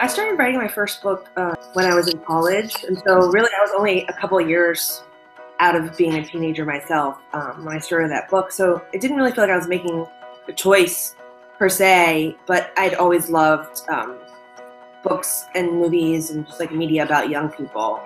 I started writing my first book when I was in college, and so really I was only a couple of years out of being a teenager myself when I started that book. So it didn't really feel like I was making a choice per se, but I'd always loved books and movies and just like media about young people.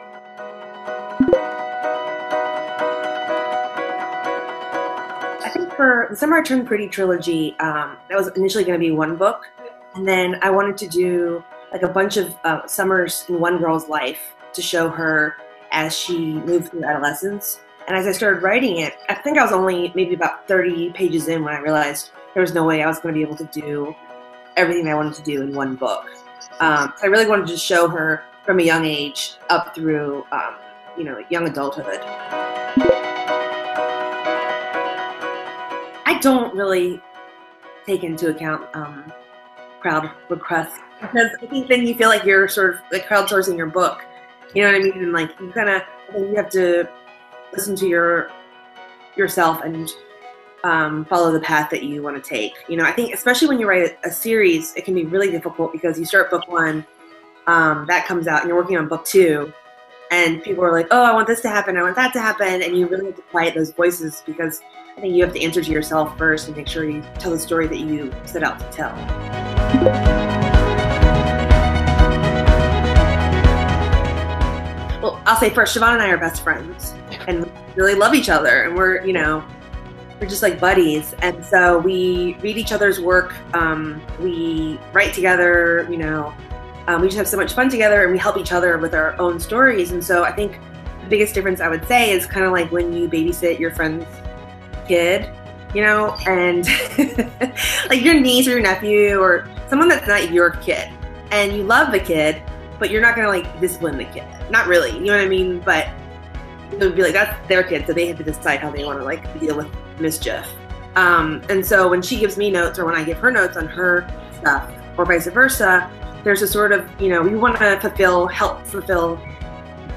I think for the Summer I Turned Pretty trilogy, that was initially going to be one book, and then I wanted to do like a bunch of summers in one girl's life to show her as she moved through adolescence. And as I started writing it, I think I was only maybe about 30 pages in when I realized there was no way I was going to be able to do everything I wanted to do in one book. So I really wanted to show her from a young age up through, young adulthood. I don't really take into account crowd requests, because I think then you feel like you're sort of like crowdsourcing your book. You know what I mean? And like you have to listen to yourself and follow the path that you want to take. You know, I think especially when you write a series, it can be really difficult because you start book one, that comes out, and you're working on book two, and people are like, "Oh, I want this to happen, I want that to happen," and you really have to quiet those voices because I think you have to answer to yourself first and make sure you tell the story that you set out to tell. Well, I'll say first, Siobhan and I are best friends and really love each other, and we're just like buddies. And so we read each other's work, we write together, we just have so much fun together, and we help each other with our own stories. And so I think the biggest difference I would say is kind of like when you babysit your friend's kid, and like your niece or your nephew or someone that's not your kid, and you love the kid, but you're not gonna like discipline the kid. Not really, you know what I mean? But it would be like, that's their kid, so they have to decide how they want to like deal with mischief. And so when she gives me notes or when I give her notes on her stuff or vice versa, there's a sort of, we want to help fulfill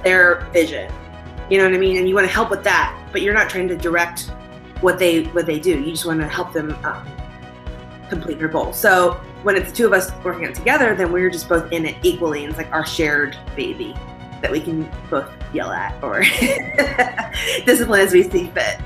their vision. You know what I mean? And you want to help with that, but you're not trying to direct what they do. You just want to help them complete their goal. So when it's the two of us working on it together, then we're just both in it equally, and it's like our shared baby that we can both yell at or discipline as we see fit.